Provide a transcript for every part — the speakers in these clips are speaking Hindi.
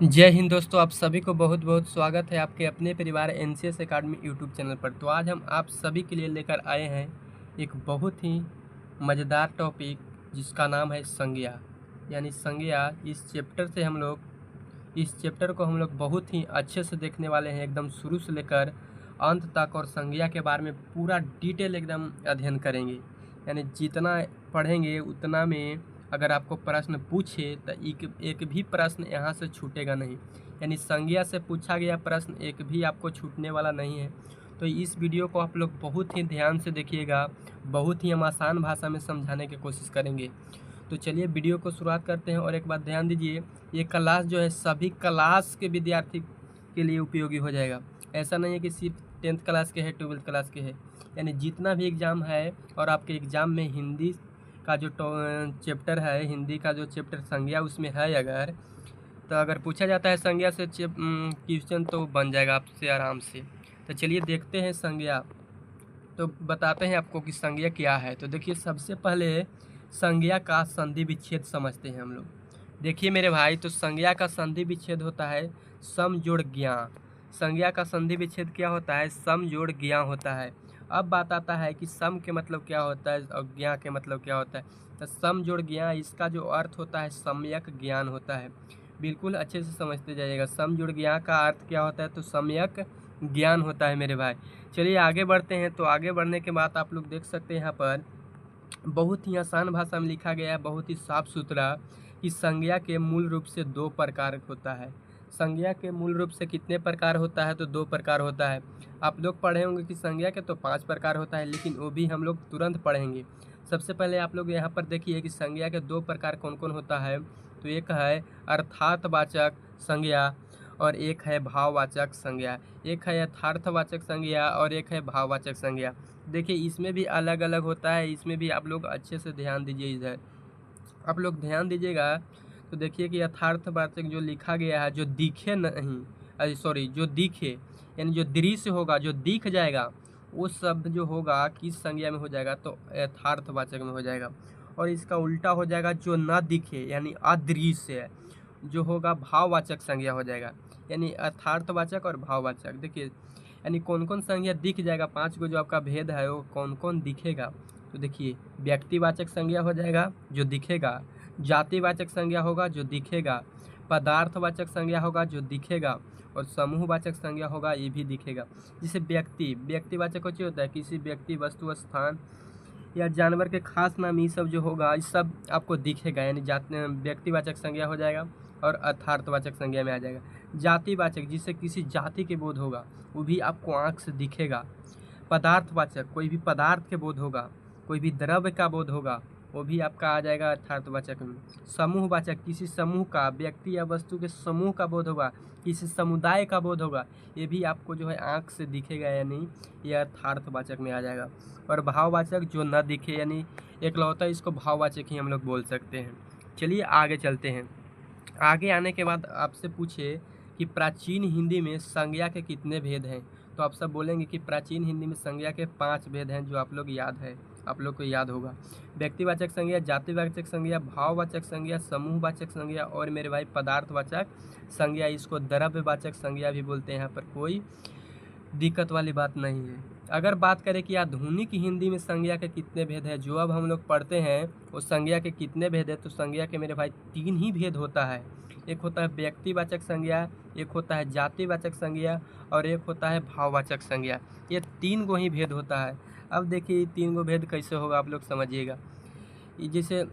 जय हिंद दोस्तों, आप सभी को बहुत बहुत स्वागत है आपके अपने परिवार एनसीएस एकेडमी यूट्यूब चैनल पर। तो आज हम आप सभी के लिए लेकर आए हैं एक बहुत ही मज़ेदार टॉपिक जिसका नाम है संज्ञा। यानी संज्ञा इस चैप्टर को हम लोग बहुत ही अच्छे से देखने वाले हैं, एकदम शुरू से लेकर अंत तक। और संज्ञा के बारे में पूरा डिटेल एकदम अध्ययन करेंगे। यानी जितना पढ़ेंगे उतना में अगर आपको प्रश्न पूछे तो एक भी प्रश्न यहाँ से छूटेगा नहीं। यानी संज्ञा से पूछा गया प्रश्न एक भी आपको छूटने वाला नहीं है। तो इस वीडियो को आप लोग बहुत ही ध्यान से देखिएगा, बहुत ही हम आसान भाषा में समझाने की कोशिश करेंगे। तो चलिए वीडियो को शुरुआत करते हैं। और एक बात ध्यान दीजिए, ये क्लास जो है सभी क्लास के विद्यार्थी के लिए उपयोगी हो जाएगा। ऐसा नहीं है कि सिर्फ 10th क्लास के है, 12th क्लास के है। यानी जितना भी एग्ज़ाम है और आपके एग्ज़ाम में हिंदी का जो चैप्टर है, हिंदी का जो चैप्टर संज्ञा उसमें है, अगर पूछा जाता है संज्ञा से क्वेश्चन तो बन जाएगा आपसे आराम से। तो चलिए देखते हैं संज्ञा। तो बताते हैं आपको कि संज्ञा क्या है। तो देखिए, सबसे पहले संज्ञा का संधि विच्छेद समझते हैं हम लोग। देखिए मेरे भाई, तो संज्ञा का संधि विच्छेद होता है सम जोड़ ज्ञा। संज्ञा का संधि विच्छेद क्या होता है? सम जोड़ ज्ञा होता है। अब बात आता है कि सम के मतलब क्या होता है और ज्ञा के मतलब क्या होता है। तो सम जोड़ ज्ञा, इसका जो अर्थ होता है सम्यक ज्ञान होता है। बिल्कुल अच्छे से समझते जाइएगा, सम जोड़ ज्ञा का अर्थ क्या होता है, तो सम्यक ज्ञान होता है मेरे भाई। चलिए आगे बढ़ते हैं। तो आगे बढ़ने के बाद आप लोग देख सकते हैं यहाँ पर बहुत ही आसान भाषा में लिखा गया है, बहुत ही साफ सुथरा, कि संज्ञा के मूल रूप से दो प्रकार होता है। संज्ञा के मूल रूप से कितने प्रकार होता है? तो दो प्रकार होता है। आप लोग पढ़े होंगे कि संज्ञा के तो 5 प्रकार होता है, लेकिन वो भी हम लोग तुरंत पढ़ेंगे। सबसे पहले आप लोग यहाँ पर देखिए कि संज्ञा के दो प्रकार कौन कौन होता है। तो एक है अर्थार्थवाचक संज्ञा और एक है भाववाचक संज्ञा। एक है यथार्थवाचक संज्ञा और एक है भाववाचक संज्ञा। देखिए इसमें भी अलग अलग होता है, इसमें भी आप लोग अच्छे से ध्यान दीजिए। इधर आप लोग ध्यान दीजिएगा तो देखिए कि यथार्थवाचक जो लिखा गया है, जो दिखे नहीं, अरे सॉरी, जो दिखे, यानी जो दृश्य होगा, जो दिख जाएगा, वो शब्द जो होगा किस संज्ञा में हो जाएगा? तो यथार्थवाचक में हो जाएगा। और इसका उल्टा हो जाएगा, जो न दिखे यानी अदृश्य जो होगा भाववाचक संज्ञा हो जाएगा। यानी अर्थार्थवाचक और भाववाचक। देखिए यानी कौन कौन संज्ञा दिख जाएगा, 5 को जो आपका भेद है वो कौन कौन दिखेगा। तो देखिए, व्यक्तिवाचक संज्ञा हो जाएगा जो दिखेगा, जातिवाचक संज्ञा होगा जो दिखेगा, पदार्थवाचक संज्ञा होगा जो दिखेगा, और समूहवाचक संज्ञा होगा ये भी दिखेगा। जैसे व्यक्तिवाचक कुछ होता है किसी व्यक्ति, वस्तु, स्थान या जानवर के खास नाम, ये सब जो होगा ये सब आपको दिखेगा। यानी व्यक्तिवाचक संज्ञा हो जाएगा और अर्थार्थवाचक संज्ञा में आ जाएगा। जातिवाचक, जिससे किसी जाति के बोध होगा, वो भी आपको आँख से दिखेगा। पदार्थवाचक, कोई भी पदार्थ के बोध होगा, कोई भी द्रव्य का बोध होगा, वो भी आपका आ जाएगा अर्थार्थवाचक में। समूहवाचक, किसी समूह का, व्यक्ति या वस्तु के समूह का बोध होगा, किसी समुदाय का बोध होगा, ये भी आपको जो है आँख से दिखेगा, यानी ये अर्थार्थवाचक में आ जाएगा। और भाववाचक जो न दिखे, यानी एकलौता इसको भाववाचक ही हम लोग बोल सकते हैं। चलिए आगे चलते हैं। आगे आने के बाद आपसे पूछे कि प्राचीन हिंदी में संज्ञा के कितने भेद हैं, तो आप सब बोलेंगे कि प्राचीन हिंदी में संज्ञा के 5 भेद हैं, जो आप लोग आप लोग को याद होगा। व्यक्तिवाचक संज्ञा, जातिवाचक संज्ञा, भाववाचक संज्ञा, समूहवाचक संज्ञा और मेरे भाई पदार्थवाचक संज्ञा। इसको द्रव्यवाचक संज्ञा भी बोलते हैं। यहाँ पर कोई दिक्कत वाली बात नहीं है। अगर बात करें कि आधुनिक हिंदी में संज्ञा के कितने भेद हैं, जो अब हम लोग पढ़ते हैं वो संज्ञा के कितने भेद है, तो संज्ञा के मेरे भाई 3 ही भेद होता है। एक होता है व्यक्तिवाचक संज्ञा, एक होता है जातिवाचक संज्ञा और एक होता है भाववाचक संज्ञा। ये 3 गो ही भेद होता है। अब देखिए ये 3 गो भेद कैसे होगा, आप लोग समझिएगा। जैसे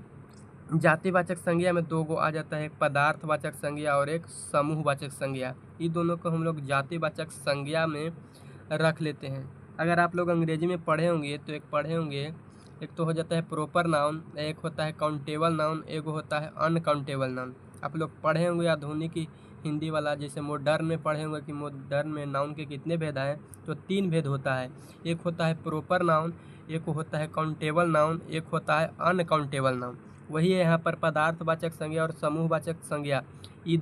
जातिवाचक संज्ञा में 2 गो आ जाता है, एक पदार्थवाचक संज्ञा और एक समूहवाचक संज्ञा। ये दोनों को हम लोग जातिवाचक संज्ञा में रख लेते हैं। अगर आप लोग अंग्रेजी में पढ़े होंगे तो एक तो हो जाता है प्रॉपर नाउन, एक होता है काउंटेबल नाउन, एक होता है अनकाउंटेबल नाउन। आप लोग पढ़े होंगे आधुनिक हिंदी वाला, जैसे मॉडर्न में पढ़े होंगे कि मॉडर्न में नाउन के कितने भेद हैं, तो 3 भेद होता है। एक होता है प्रॉपर नाउन, एक होता है काउंटेबल नाउन, एक होता है अनकाउंटेबल नाउन। वही है यहाँ पर पदार्थवाचक संज्ञा और समूहवाचक संज्ञा। ये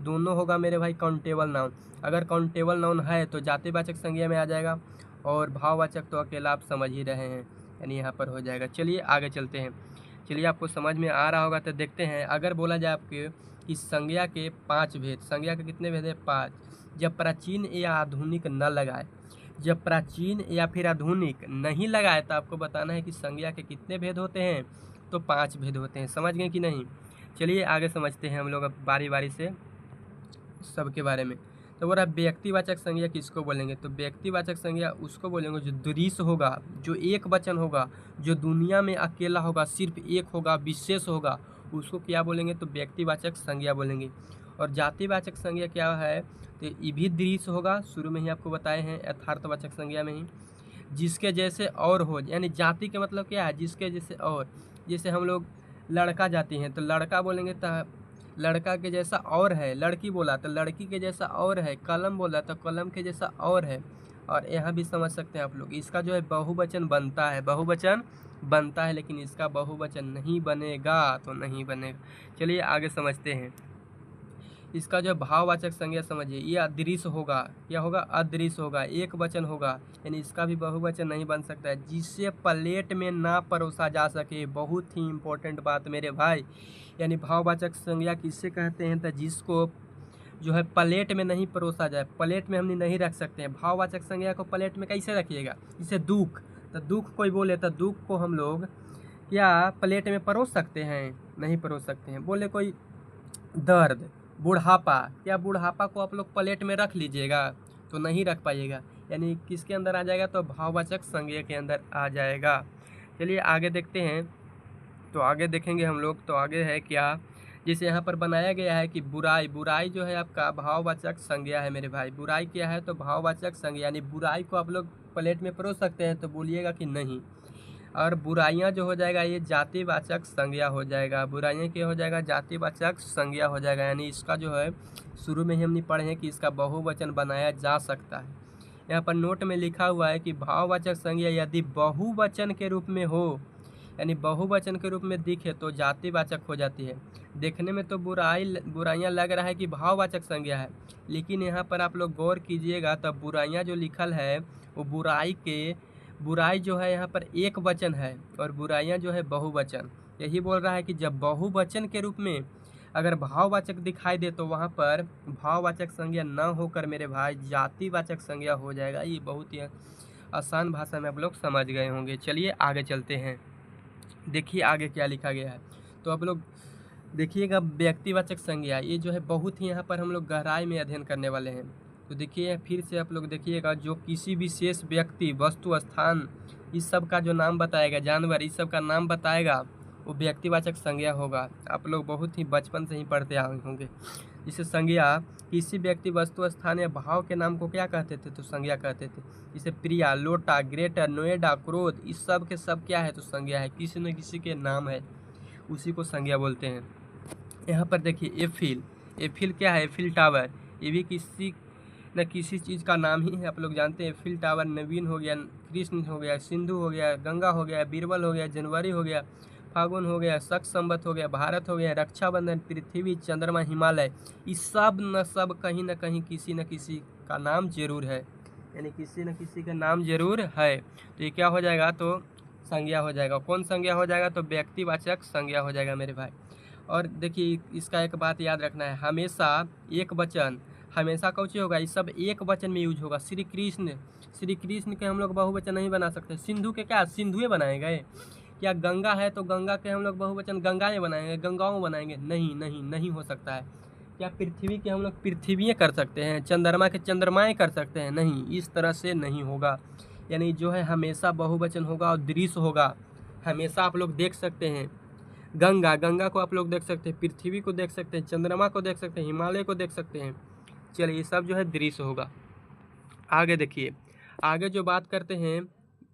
दोनों होगा मेरे भाई काउंटेबल नाउन। अगर काउंटेबल नाउन है तो जातिवाचक संज्ञा में आ जाएगा, और भाववाचक तो अकेला आप समझ ही रहे हैं, यानी यहाँ पर हो जाएगा। चलिए आगे चलते हैं। चलिए आपको समझ में आ रहा होगा तो देखते हैं। अगर बोला जाए आपके कि संज्ञा के 5 भेद। संज्ञा के कितने भेद है? 5। जब प्राचीन या आधुनिक न लगाए, जब प्राचीन या फिर आधुनिक नहीं लगाए तो आपको बताना है कि संज्ञा के कितने भेद होते हैं? तो 5 भेद होते हैं। समझ गए कि नहीं? चलिए आगे समझते हैं हम लोग अब बारी बारी से सबके बारे में। तो बोला व्यक्तिवाचक संज्ञा किसको बोलेंगे? तो व्यक्तिवाचक संज्ञा उसको बोलेंगे जो दृश्य होगा, जो एक वचन होगा, जो दुनिया में अकेला होगा, सिर्फ एक होगा, विशेष होगा, उसको क्या बोलेंगे? तो व्यक्तिवाचक संज्ञा बोलेंगे। और जातिवाचक संज्ञा क्या है? तो ये भी दृश्य होगा, शुरू में ही आपको बताए हैं यथार्थवाचक संज्ञा में ही। जिसके जैसे और हो, यानी जाति का मतलब क्या है? जिसके जैसे और। जैसे हम लोग लड़का जाति हैं तो लड़का बोलेंगे तो लड़का के जैसा और है। लड़की बोला तो लड़की के जैसा और है। कलम बोला तो कलम के जैसा और है। और यहाँ भी समझ सकते हैं आप लोग, इसका जो है बहुवचन बनता है, बहुवचन बनता है, लेकिन इसका बहुवचन नहीं बनेगा, तो नहीं बनेगा। चलिए आगे समझते हैं। इसका जो भाववाचक संज्ञा समझिए, ये अदृश्य होगा। क्या होगा? अदृश्य होगा, एक वचन होगा, यानी इसका भी बहुवचन नहीं बन सकता है। जिसे प्लेट में ना परोसा जा सके, बहुत ही इंपॉर्टेंट बात मेरे भाई। यानी भाववाचक संज्ञा किससे कहते हैं? तो जिसको जो है प्लेट में नहीं परोसा जाए, प्लेट में हम नहीं रख सकते हैं। भाववाचक संज्ञा को प्लेट में कैसे रखिएगा? जैसे दुख, तो दुख कोई बोले तो दुख को हम लोग क्या प्लेट में परोस सकते हैं? नहीं परोस सकते हैं। बोले कोई दर्द, बुढ़ापा, क्या बुढ़ापा को आप लोग प्लेट में रख लीजिएगा? तो नहीं रख पाइएगा। यानी किसके अंदर आ जाएगा? तो भाववाचक संज्ञा के अंदर आ जाएगा। चलिए आगे देखते हैं। तो आगे देखेंगे हम लोग, तो आगे है क्या? जैसे यहाँ पर बनाया गया है कि बुराई, बुराई जो है आपका भाववाचक संज्ञा है मेरे भाई। बुराई क्या है? तो भाववाचक संज्ञा, यानी बुराई को आप लोग प्लेट में परोस सकते हैं? तो बोलिएगा कि नहीं। और बुराइयां जो हो जाएगा ये जातिवाचक संज्ञा हो जाएगा। बुराइयां क्या हो जाएगा? जातिवाचक संज्ञा हो जाएगा। यानी इसका जो है शुरू में ही हमने पढ़े हैं कि इसका बहुवचन बनाया जा सकता है। यहाँ पर नोट में लिखा हुआ है कि भाववाचक संज्ञा यदि बहुवचन के रूप में हो, यानी बहुवचन के रूप में दिखे तो जातिवाचक हो जाती है। देखने में तो बुराइयां लग रहा है कि भाववाचक संज्ञा है, लेकिन यहाँ पर आप लोग गौर कीजिएगा तब बुराइयां जो लिखल है वो बुराई जो है यहाँ पर एक वचन है और बुराइयां जो है बहुवचन। यही बोल रहा है कि जब बहुवचन के रूप में अगर भाववाचक दिखाई दे तो वहाँ पर भाववाचक संज्ञा न होकर मेरे भाई जातिवाचक संज्ञा हो जाएगा। ये बहुत ही आसान भाषा में आप लोग समझ गए होंगे। चलिए आगे चलते हैं। देखिए आगे क्या लिखा गया है। तो आप लोग देखिएगा व्यक्तिवाचक संज्ञा, ये जो है बहुत ही यहाँ पर हम लोग गहराई में अध्ययन करने वाले हैं। तो देखिए फिर से आप लोग देखिएगा, जो किसी विशेष व्यक्ति, वस्तु, स्थान, इस सब का जो नाम बताएगा, जानवर, इस सब का नाम बताएगा, वो व्यक्तिवाचक संज्ञा होगा। आप लोग बहुत ही बचपन से ही पढ़ते आए होंगे। जिसे संज्ञा किसी व्यक्ति, वस्तु, स्थान या भाव के नाम को क्या कहते थे? तो संज्ञा कहते थे। जैसे प्रिया, लोटा, ग्रेटर, नोएडा, क्रोध, इस सब के सब क्या है? तो संज्ञा है, किसी न किसी के नाम है, उसी को संज्ञा बोलते हैं। यहाँ पर देखिए एफिल क्या है? एफिल टावर, ये भी किसी न किसी चीज़ का नाम ही है। आप लोग जानते हैं एफिल टावर। नवीन हो गया, कृष्ण हो गया, सिंधु हो गया, गंगा हो गया, बीरबल हो गया, जनवरी हो गया, फागुन हो गया, शक संवत हो गया, भारत हो गया, रक्षाबंधन, पृथ्वी, चंद्रमा, हिमालय, इस सब न सब कहीं न कहीं किसी न किसी का नाम जरूर है। यानी किसी न किसी का नाम जरूर है। तो ये क्या हो जाएगा? तो संज्ञा हो जाएगा। कौन संज्ञा हो जाएगा? तो व्यक्तिवाचक संज्ञा हो जाएगा मेरे भाई। और देखिए इसका एक बात याद रखना है, हमेशा एक वचन, हमेशा कौची होगा? ये सब एक वचन में यूज होगा। श्री कृष्ण के हम लोग बहुवचन नहीं बना सकते। सिंधु के क्या सिंधुए बनाए गए? क्या गंगा है तो गंगा के हम लोग बहुवचन गंगाएं बनाएंगे, गंगाओं बनाएंगे? नहीं नहीं, नहीं हो सकता है। क्या पृथ्वी के हम लोग पृथ्वीएं कर सकते हैं? चंद्रमा के चंद्रमाएं कर सकते हैं? नहीं, इस तरह से नहीं होगा। यानी जो है हमेशा बहुवचन होगा और दृश्य होगा। हमेशा आप लोग देख सकते हैं गंगा को आप लोग देख सकते हैं, पृथ्वी को देख सकते हैं, चंद्रमा को देख सकते हैं, हिमालय को देख सकते हैं। चलिए ये सब जो है दृश्य होगा। आगे देखिए, आगे जो बात करते हैं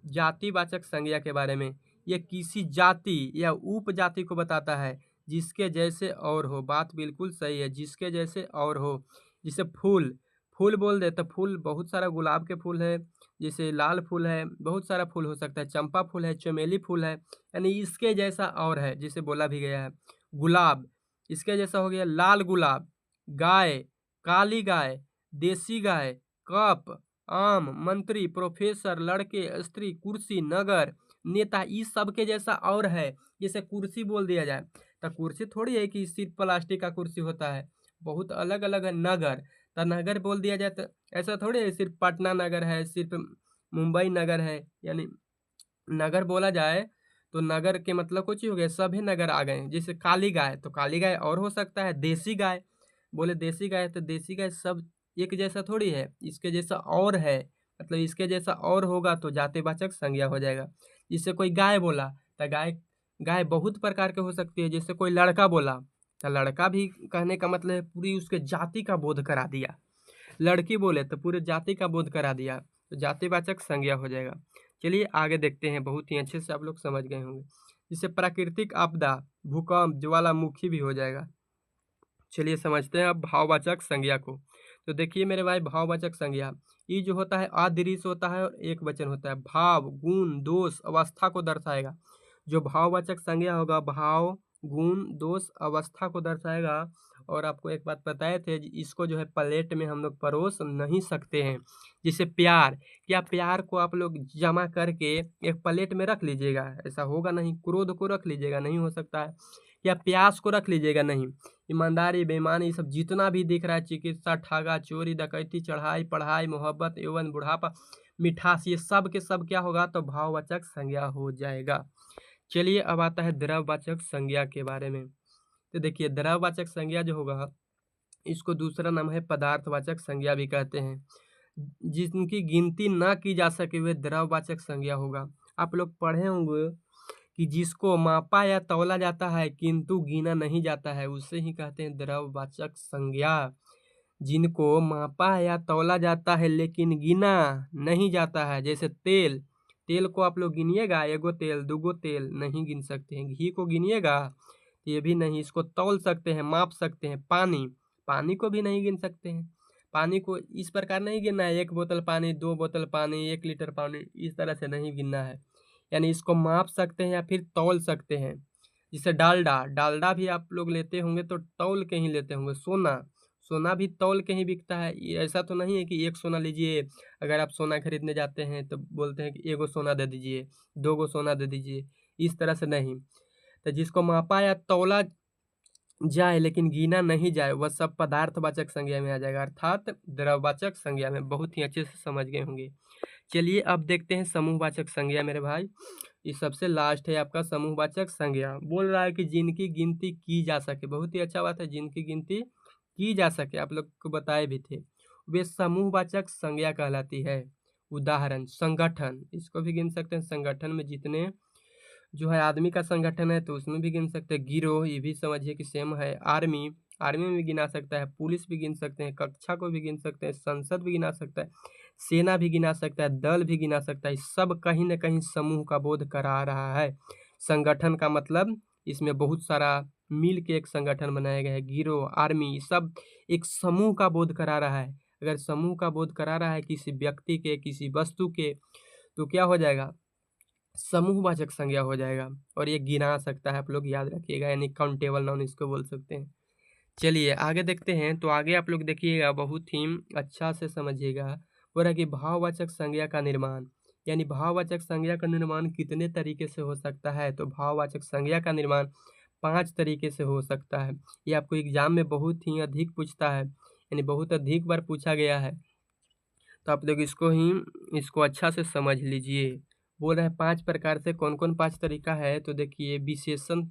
जातिवाचक संज्ञा के बारे में, ये किसी जाति या उपजाति को बताता है जिसके जैसे और हो। बात बिल्कुल सही है, जिसके जैसे और हो। जैसे फूल बोल दे तो फूल बहुत सारा, गुलाब के फूल है, जैसे लाल फूल है, बहुत सारा फूल हो सकता है, चंपा फूल है, चमेली फूल है, यानी इसके जैसा और है, जिसे बोला भी गया है। गुलाब, इसके जैसा हो गया लाल गुलाब। गाय, काली गाय, देसी गाय, कप, आम, मंत्री, प्रोफेसर, लड़के, स्त्री, कुर्सी, नगर, नेता, इस सब के जैसा और है। जैसे कुर्सी बोल दिया जाए तो कुर्सी थोड़ी है कि सिर्फ प्लास्टिक का कुर्सी होता है, बहुत अलग अलग है। नगर, तो नगर बोल दिया जाए तो ऐसा थोड़ी है सिर्फ पटना नगर है, सिर्फ मुंबई नगर है। यानी नगर बोला जाए तो नगर के मतलब कुछ ही हो गया, सभी नगर आ गए। जैसे काली गाय, तो काली गाय और हो सकता है, देसी गाय बोले देसी गाय, तो देसी गाय सब एक जैसा थोड़ी है, इसके जैसा और है, मतलब इसके जैसा और होगा तो जातिवाचक संज्ञा हो जाएगा। जिससे कोई गाय बोला, तो गाय गाय बहुत प्रकार के हो सकती है। जैसे कोई लड़का बोला, तो लड़का भी कहने का मतलब है पूरी उसके जाति का बोध करा दिया। लड़की बोले तो पूरे जाति का बोध करा दिया, तो जातिवाचक संज्ञा हो जाएगा। चलिए आगे देखते हैं, बहुत ही अच्छे से आप लोग समझ गए होंगे। जिससे प्राकृतिक आपदा, भूकंप, ज्वालामुखी भी हो जाएगा। चलिए समझते हैं अब भाववाचक संज्ञा को। तो देखिए मेरे भाई, भाववाचक संज्ञा ये जो होता है आदृश होता है और एक वचन होता है। भाव, गुण, दोष, अवस्था को दर्शाएगा। जो भाववाचक संज्ञा होगा, भाव, गुण, दोष, अवस्था को दर्शाएगा। और आपको एक बात बताए थे, इसको जो है प्लेट में हम लोग परोस नहीं सकते हैं। जैसे प्यार, क्या प्यार को आप लोग जमा करके एक प्लेट में रख लीजिएगा? ऐसा होगा नहीं। क्रोध को रख लीजिएगा? नहीं हो सकता है। या प्यास को रख लीजिएगा? नहीं। ईमानदारी, बेईमानी, ये सब जितना भी दिख रहा है, चिकित्सा, ठगा, चोरी, डकैती, चढ़ाई, पढ़ाई, मोहब्बत, यौवन, बुढ़ापा, मिठास, ये सब के सब क्या होगा? तो भाववाचक संज्ञा हो जाएगा। चलिए अब आता है द्रव्यवाचक संज्ञा के बारे में। तो देखिए द्रव्यवाचक संज्ञा जो होगा, इसको दूसरा नाम है पदार्थवाचक संज्ञा भी कहते हैं। जिनकी गिनती ना की जा सके वे द्रव्यवाचक संज्ञा होगा। आप लोग पढ़े होंगे कि जिसको मापा या तौला जाता है किंतु गिना नहीं जाता है, उसे ही कहते हैं द्रव्यवाचक संज्ञा। जिनको मापा या तौला जाता है लेकिन गिना नहीं जाता है, जैसे तेल, तेल को आप लोग गिनिएगा? एगो तेल, दूगो तेल नहीं गिन सकते हैं। घी को गिनिएगा? ये भी नहीं। इसको तौल सकते हैं, माप सकते हैं। पानी, पानी को भी नहीं गिन सकते हैं। पानी को इस प्रकार नहीं गिनना है, 1 बोतल पानी, 2 बोतल पानी, 1 लीटर पानी, इस तरह से नहीं गिनना है। यानी इसको माप सकते हैं या फिर तौल सकते हैं। जैसे डालडा, डालडा भी आप लोग लेते होंगे तो तौल के ही लेते होंगे। सोना, सोना भी तौल के ही बिकता है। ये ऐसा तो नहीं है कि एक सोना लीजिए। अगर आप सोना खरीदने जाते हैं तो बोलते हैं कि एगो सोना दे दीजिए, 2 गो सोना दे दीजिए, इस तरह से नहीं। तो जिसको मापा या तौला जाए लेकिन गिना नहीं जाए, वह सब पदार्थवाचक संज्ञा में आ जाएगा, अर्थात द्रव्यवाचक संज्ञा में। बहुत ही अच्छे से समझ गए होंगे। चलिए अब देखते हैं समूहवाचक संज्ञा मेरे भाई। ये सबसे लास्ट है आपका समूहवाचक संज्ञा। बोल रहा है कि जिनकी गिनती की जा सके। बहुत ही अच्छा बात है, जिनकी गिनती की जा सके, आप लोग को बताए भी थे, वे समूहवाचक संज्ञा कहलाती है। उदाहरण संगठन, इसको भी गिन सकते हैं। संगठन में जितने जो है आदमी का संगठन है तो उसमें भी गिन सकते हैं। गिरोह, ये भी समझिए कि सेम है। आर्मी, आर्मी में भी गिना सकता है। पुलिस भी गिन सकते हैं। कक्षा को भी गिन सकते हैं। संसद भी गिना सकता है। सेना भी गिना सकता है। दल भी गिना सकता है। सब कहीं ना कहीं समूह का बोध करा रहा है। संगठन का मतलब इसमें बहुत सारा मिल के एक संगठन बनाया गया है। गिरोह, आर्मी, सब एक समूह का बोध करा रहा है। अगर समूह का बोध करा रहा है किसी व्यक्ति के, किसी वस्तु के, तो क्या हो जाएगा? समूहवाचक संज्ञा हो जाएगा। और ये गिना सकता है, आप लोग याद रखिएगा, यानी काउंटेबल नाउन इसको बोल सकते हैं। चलिए आगे देखते हैं। तो आगे आप लोग देखिएगा, बहुत ही अच्छा से समझिएगा। हो रहा है कि भाववाचक संज्ञा का निर्माण, यानी भाववाचक संज्ञा का निर्माण कितने तरीके से हो सकता है? तो भाववाचक संज्ञा का निर्माण 5 तरीके से हो सकता है। ये आपको एग्जाम में बहुत ही अधिक पूछता है, यानी बहुत अधिक बार पूछा गया है। तो आप लोग इसको अच्छा से समझ लीजिए। बोल रहे हैं 5 प्रकार से, कौन कौन 5 तरीका है? तो देखिए विशेषण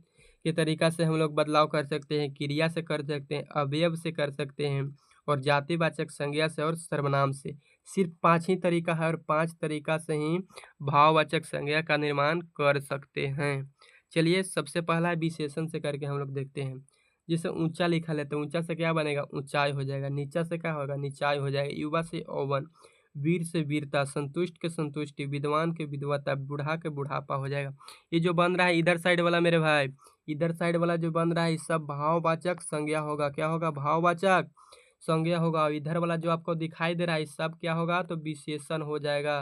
के तरीका से हम लोग बदलाव कर सकते हैं, क्रिया से कर सकते हैं, अवयव से कर सकते हैं, और जातिवाचक संज्ञा से और सर्वनाम से। सिर्फ 5 ही तरीका है और 5 तरीका से ही भाववाचक संज्ञा का निर्माण कर सकते हैं। चलिए सबसे पहला विशेषण से करके हम लोग देखते हैं। जैसे ऊंचा लिखा लेते हैं, ऊंचा से क्या बनेगा? ऊंचाई हो जाएगा। नीचा से क्या होगा? नीचाई हो जाएगा। युवा से यौवन, वीर से वीरता, संतुष्ट के संतुष्टि, विद्वान के विद्वता, बूढ़ा के बुढ़ापा हो जाएगा। ये जो बन रहा है इधर साइड वाला मेरे भाई, इधर साइड वाला जो बन रहा है, ये सब भाववाचक संज्ञा होगा। क्या होगा? भाववाचक संज्ञा होगा। और इधर वाला जो आपको दिखाई दे रहा है, ये सब क्या होगा? तो विशेषण हो जाएगा।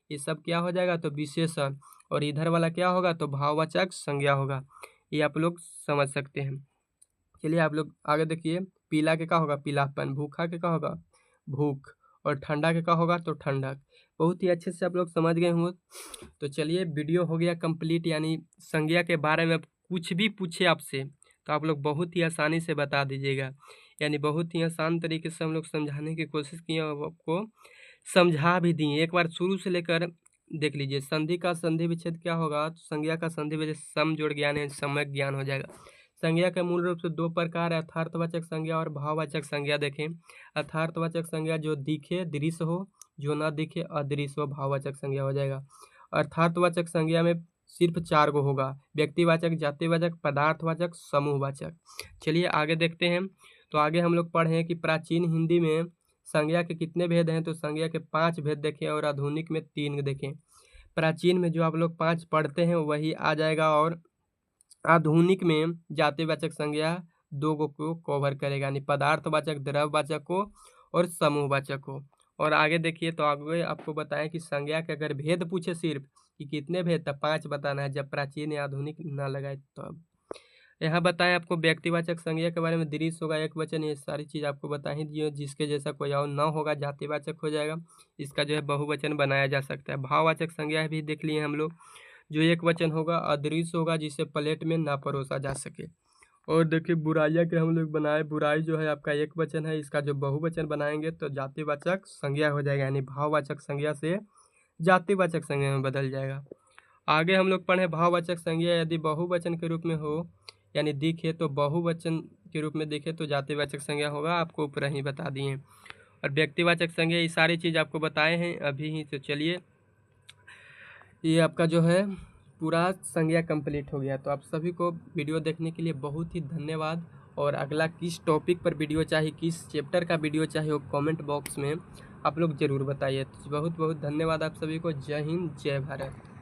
ये सब क्या हो जाएगा? तो विशेषण। और इधर वाला क्या होगा? तो भाववाचक संज्ञा होगा। ये आप लोग समझ सकते हैं। चलिए आप लोग आगे देखिए। पीला के क्या होगा? पीलापन। भूखा के क्या होगा? भूख। और ठंडा के क्या होगा? तो ठंडक। बहुत ही अच्छे से आप लोग समझ गए होंगे। तो चलिए वीडियो हो गया कंप्लीट, यानी संज्ञा के बारे में कुछ भी पूछे आपसे तो आप लोग बहुत ही आसानी से बता दीजिएगा। यानी बहुत ही आसान तरीके से हम लोग समझाने की कोशिश किए और आपको समझा भी दिए। एक बार शुरू से लेकर देख लीजिए। संधि का संधि विच्छेद क्या होगा? तो संज्ञा का संधि विच्छेद सम जोड़ ज्ञान है, सम्यक ज्ञान हो जाएगा। संज्ञा के मूल रूप से दो प्रकार है, यथार्थवाचक संज्ञा और भाववाचक संज्ञा। देखें, यथार्थवाचक संज्ञा जो दिखे दृश्य हो, जो ना दिखे अदृश्य हो, भाववाचक संज्ञा हो जाएगा। अर्थार्थवाचक संज्ञा में सिर्फ 4 गो होगा, व्यक्तिवाचक, जातिवाचक, पदार्थवाचक, समूहवाचक। चलिए आगे देखते हैं। तो आगे हम लोग पढ़े कि प्राचीन हिंदी में संज्ञा के कितने भेद हैं? तो संज्ञा के 5 भेद देखें और आधुनिक में 3 देखें। प्राचीन में जो आप लोग 5 पढ़ते हैं वही आ जाएगा, और आधुनिक में जातिवाचक संज्ञा 2 गो को कवर करेगा, यानी पदार्थवाचक, द्रव्यवाचक को और समूहवाचक को। और आगे देखिए, तो आगे आपको बताएं कि संज्ञा के अगर भेद पूछे सिर्फ कि कितने भेद, तब 5 बताना है, जब प्राचीन या आधुनिक ना लगाए तो। अब यहाँ बताएं आपको व्यक्तिवाचक संज्ञा के बारे में, दृश्य होगा, एक वचन, ये सारी चीज़ आपको बता ही दी। जिसके जैसा कोई और ना होगा जातिवाचक हो जाएगा, इसका जो है बहुवचन बनाया जा सकता है। भाववाचक संज्ञा भी देख लिए हम लोग, जो एक वचन होगा, अदृश्य होगा, जिसे प्लेट में ना परोसा जा सके। और देखिए बुराइयाँ के हम लोग बनाए, बुराई जो है आपका एक वचन है, इसका जो बहुवचन बनाएंगे तो जातिवाचक संज्ञा हो जाएगा, यानी भाववाचक संज्ञा से जातिवाचक संज्ञा में बदल जाएगा। आगे हम लोग पढ़े भाववाचक संज्ञा यदि बहुवचन के रूप में हो, यानी दिखे तो बहुवचन के रूप में दिखे तो जातिवाचक संज्ञा होगा, आपको ऊपर ही बता दिए। और व्यक्तिवाचक संज्ञा ये सारी चीज़ आपको बताए हैं अभी ही। तो चलिए, ये आपका जो है पूरा संज्ञा कंप्लीट हो गया। तो आप सभी को वीडियो देखने के लिए बहुत ही धन्यवाद। और अगला किस टॉपिक पर वीडियो चाहिए, किस चैप्टर का वीडियो चाहिए, वो कमेंट बॉक्स में आप लोग ज़रूर बताइए। तो बहुत बहुत धन्यवाद आप सभी को। जय हिंद, जय भारत।